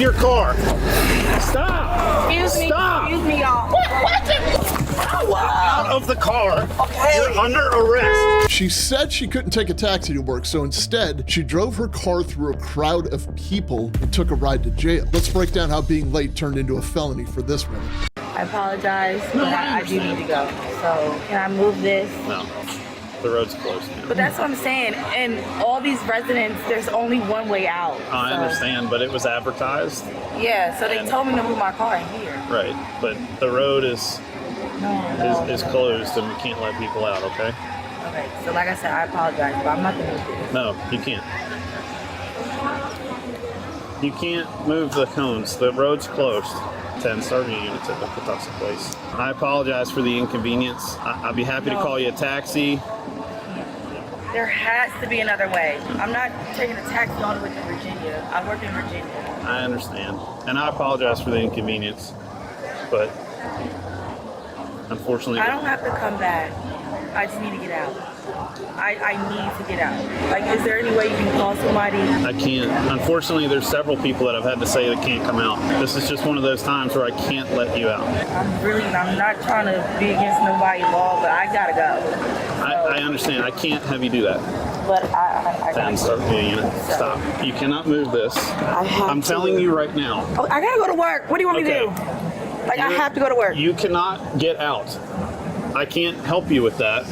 Your car. Stop. Excuse me. Stop. Excuse me, y'all. Out of the car. Okay. You're under arrest. She said she couldn't take a taxi to work, so instead, she drove her car through a crowd of people and took a ride to jail. Let's break down how being late turned into a felony for this woman. I apologize, but I do need to go. So, can I move this? No. The road's closed now. But that's what I'm saying. And all these residents, there's only one way out. I understand, but it was advertised. Yeah, so they told me to move my car in here. Right, but the road is closed and we can't let people out, okay? Okay, so like I said, I apologize, but I'm not going to move this. No, you can't. You can't move the cones. The road's closed. 10 serving units at the Patuxent place. I apologize for the inconvenience. I'd be happy to call you a taxi. There has to be another way. I'm not taking a taxi all the way to Virginia. I work in Virginia. I understand. And I apologize for the inconvenience. But unfortunately, I don't have to come back. I just need to get out. I need to get out. Like, is there any way you can call somebody? I can't. Unfortunately, there's several people that I've had to say they can't come out. This is just one of those times where I can't let you out. I'm not trying to be against nobody's law, but I gotta go. I understand. I can't have you do that. But I gotta go. Stop. You cannot move this. I'm telling you right now. Oh, I gotta go to work. What do you want me to do? Like, I have to go to work. You cannot get out. I can't help you with that.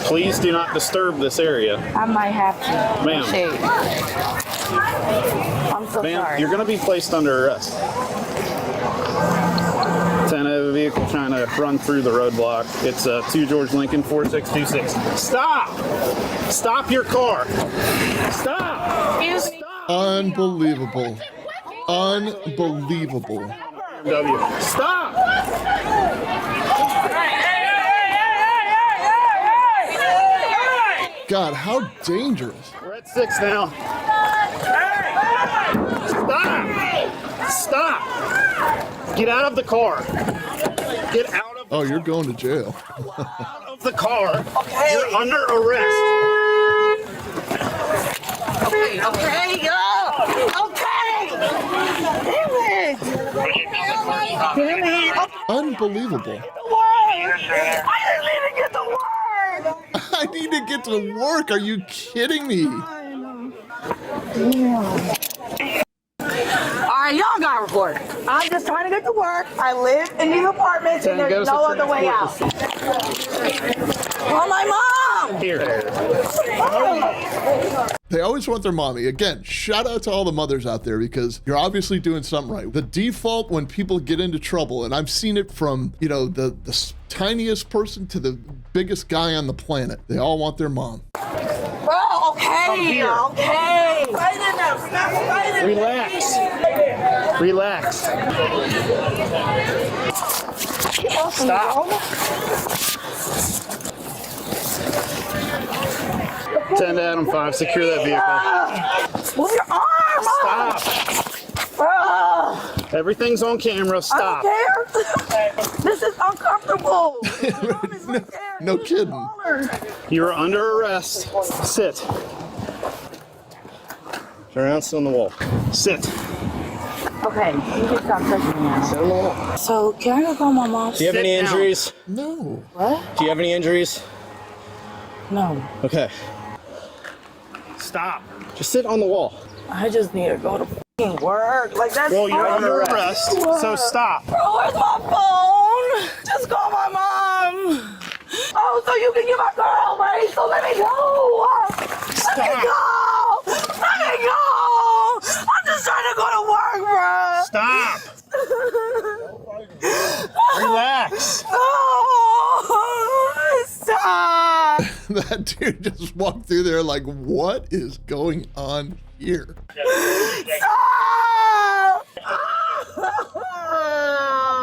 Please do not disturb this area. I might have to. Ma'am. I'm so sorry. You're going to be placed under arrest. 10 of a vehicle trying to run through the roadblock. It's 2 George Lincoln 4626. Stop! Stop your car! Stop! Excuse me. Stop. Unbelievable. Unbelievable. Stop! God, how dangerous. We're at 6 now. Stop! Stop! Get out of the car. Get out of the Oh, you're going to jail. out of the car. You're under arrest. Okay, Damn it. Unbelievable. I didn't even get to work. I need to get to work. Are you kidding me? Alright, y'all got report. I'm just trying to get to work. I live in these apartments and there's no other way out. Oh, my mom! Here. They always want their mommy. Again, shout out to all the mothers out there because you're obviously doing something right. The default when people get into trouble, and I've seen it from, you know, the tiniest person to the biggest guy on the planet. They all want their mom. Bro, okay. Relax. Relax. Stop. 10 to Adam 5, secure that vehicle. Move your arm! Stop. Everything's on camera. Stop. I don't care. This is uncomfortable. No kidding. You're under arrest. Sit. Turn around, sit on the wall. Sit. Okay, you can stop touching me now. Sit on the wall. So, can I go call my mom? Do you have any injuries? No. What? Do you have any injuries? No. Okay. Stop. Just sit on the wall. I just need to go to fucking work. Like, that's Well, you're under arrest, so stop. Bro, where's my phone? Just call my mom. Oh, so you can get my girl, right? So let me go. Let me go. Let me go. I'm just trying to go to work, bro. Stop. Relax. Oh, stop. That dude just walked through there like, what is going on here? Stop.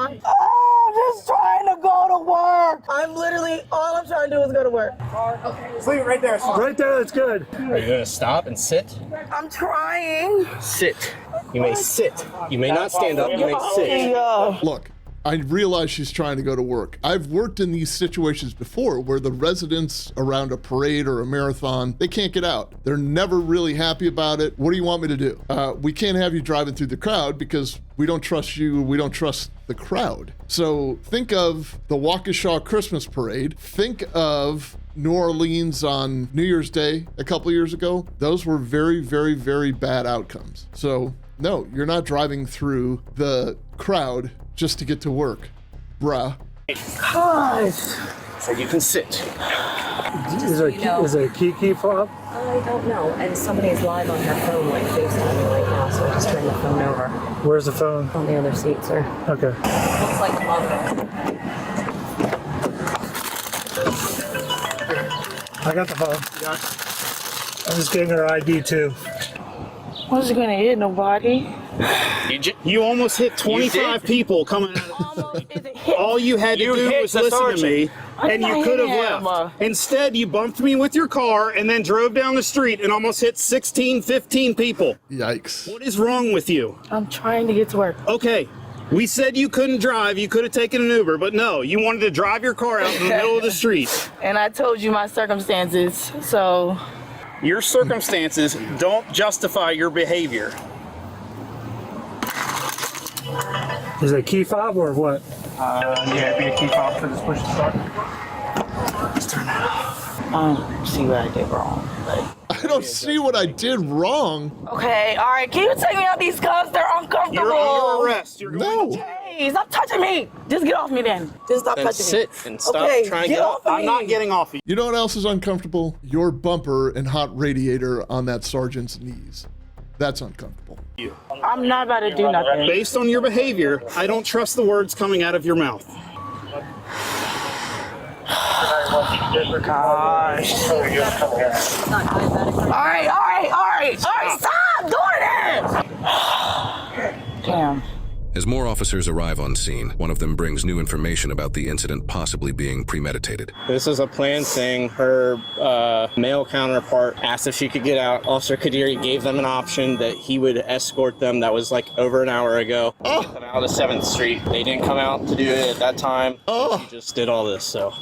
Oh, I'm just trying to go to work. I'm literally, all I'm trying to do is go to work. Leave it right there. Right there, that's good. Are you gonna stop and sit? I'm trying. Sit. You may sit. You may not stand up. You may sit. Look, I realize she's trying to go to work. I've worked in these situations before where the residents around a parade or a marathon, they can't get out. They're never really happy about it. What do you want me to do? We can't have you driving through the crowd because we don't trust you. We don't trust the crowd. So think of the Waukesha Christmas parade. Think of New Orleans on New Year's Day a couple years ago. Those were very, very, very bad outcomes. So no, you're not driving through the crowd just to get to work, bruh. Gosh. So you can sit. Is there a key fob? I don't know. And somebody's live on her phone, like FaceTiming right now, so I just turned the phone over. Where's the phone? On the other seat, sir. Okay. Looks like the mother. I got the phone. I'm just getting her ID too. Wasn't gonna hit nobody. You almost hit 25 people coming out of the Almost didn't hit. All you had to do was listen to me, and you could have left. Instead, you bumped me with your car and then drove down the street and almost hit 16, 15 people. Yikes. What is wrong with you? I'm trying to get to work. Okay, we said you couldn't drive. You could have taken an Uber, but no, you wanted to drive your car out in the middle of the street. And I told you my circumstances, so. Your circumstances don't justify your behavior. Is it a key fob or what? Yeah, it'd be a key fob for this push to start. Let's turn that off. I don't see what I did wrong, but. I don't see what I did wrong. Okay, all right. Can you take me out these cuffs? They're uncomfortable. You're under arrest. You're going No. Hey, stop touching me. Just get off me then. Just stop Then touching sit me. and stop Okay, trying to get get off off. of I'm me. not getting off of you. You know what else is uncomfortable? Your bumper and hot radiator on that sergeant's knees. That's uncomfortable. I'm not about to do nothing. Based on your behavior, I don't trust the words coming out of your mouth. Gosh. All right. Stop doing it. Damn. As more officers arrive on scene, one of them brings new information about the incident possibly being premeditated. This is a planned thing. Her male counterpart asked if she could get out. Officer Kadiri gave them an option that he would escort them. That was like over an hour ago. Get them out of 7th Street. They didn't come out to do it at that time. She just did all this, so.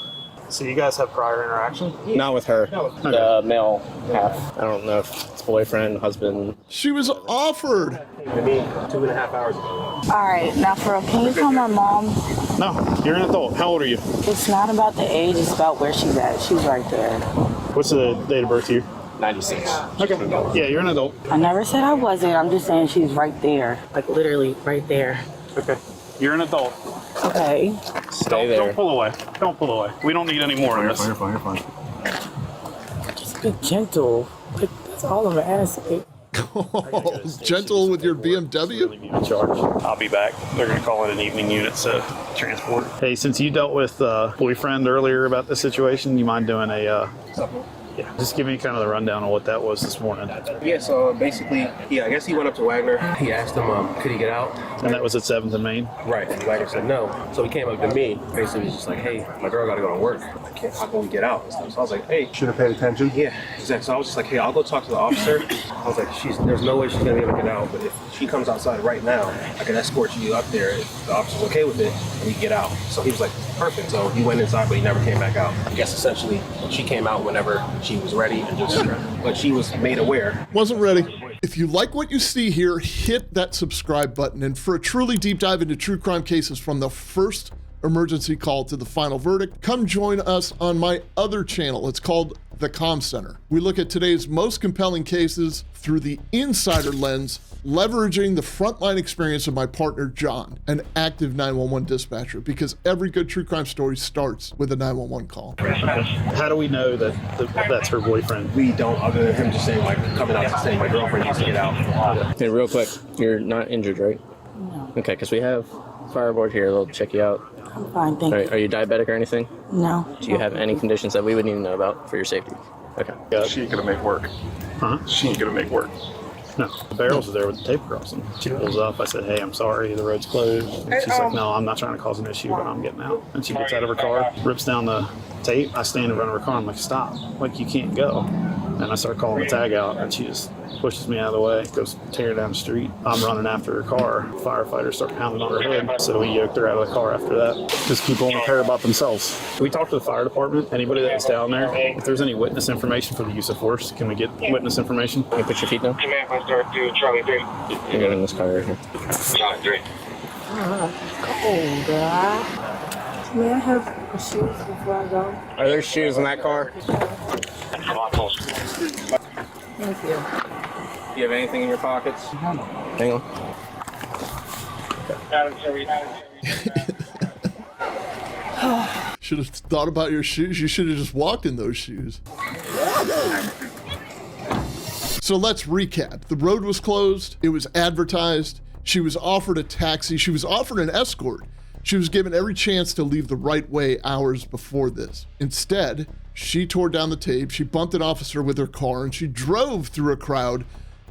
So you guys have prior interaction? Not with her. The male half. I don't know if it's boyfriend, husband. She was offered. To me 2.5 hours ago. All right, now can you call my mom? No, you're an adult. How old are you? It's not about the age, it's about where she's at. She's right there. What's the date of birth here? 96. Okay. Yeah, you're an adult. I never said I wasn't. I'm just saying she's right there. Like literally right there. Okay. You're an adult. Okay. Stay there. Don't pull away. Don't pull away. We don't need any more of this. You're fine. Just be gentle. Like, that's all I'm asking. Gentle with your BMW? Leave you in charge. I'll be back. They're going to call in an evening unit to transport. Hey, since you dealt with boyfriend earlier about the situation, you mind doing a yeah, just give me kind of the rundown on what that was this morning. Yeah, so basically, I guess he went up to Wagner. He asked him, could he get out? And that was at 7th and Main? Right, and Wagner said no. So he came up to me. Basically, he was just like, hey, my girl got to go to work. How can we get out? And stuff. So I was like, hey. Should have paid attention. Yeah, exactly. So I was just like, hey, I'll go talk to the officer. I was like, there's no way she's going to be able to get out. But if she comes outside right now, I can escort you up there if the officer's okay with it, and we can get out. So he was like, perfect. So he went inside, but he never came back out. I guess essentially, she came out whenever she was ready and just, but she was made aware. Wasn't ready. If you like what you see here, hit that subscribe button. And for a truly deep dive into true crime cases from the first emergency call to the final verdict, come join us on my other channel. It's called the Comm Center. We look at today's most compelling cases through the insider lens, leveraging the frontline experience of my partner, John, an active 911 dispatcher, because every good true crime story starts with a 911 call. How do we know that that's her boyfriend? We don't, other than him just saying, like, coming out and saying, my girlfriend needs to get out. Hey, real quick, you're not injured, right? No. Okay, because we have fireboard here. They'll check you out. I'm fine, thank you. Are you diabetic or anything? No. Do you have any conditions that we would need to know about for your safety? Okay. She ain't gonna make work. Huh? She ain't gonna make work. No. The barrels are there with the tape across them. She pulls up. I said, hey, I'm sorry. The road's closed. And she's like, no, I'm not trying to cause an issue, but I'm getting out. And she gets out of her car, rips down the tape. I stand in front of her car. I'm like, stop. Like, you can't go. And I start calling the tag out, and she just pushes me out of the way, goes tearing down the street. I'm running after her car. Firefighters start pounding on her hood, so we yoked her out of the car after that. Just people don't care about themselves. We talked to the fire department. Anybody that was down there, if there's any witness information for the use of force, can we get witness information? Can you put your feet down? Command my start to Charlie 3. You're going in this car right here. Charlie 3. Cold, May I have the shoes before I go? Are there shoes in that car? Come on, close. Thank you. Do you have anything in your pockets? Hang on. Should have thought about your shoes. You should have just walked in those shoes. So let's recap. The road was closed. It was advertised. She was offered a taxi. She was offered an escort. She was given every chance to leave the right way hours before this. Instead, she tore down the tape. She bumped an officer with her car, and she drove through a crowd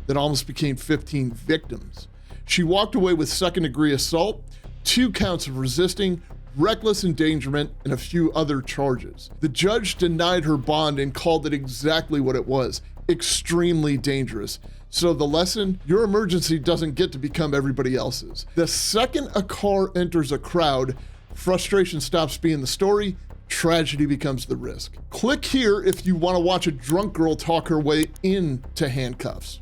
that almost became 15 victims. She walked away with second-degree assault, 2 counts of resisting, reckless endangerment, and a few other charges. The judge denied her bond and called it exactly what it was: extremely dangerous. So the lesson: your emergency doesn't get to become everybody else's. The second a car enters a crowd, frustration stops being the story, tragedy becomes the risk. Click here if you want to watch a drunk girl talk her way into handcuffs.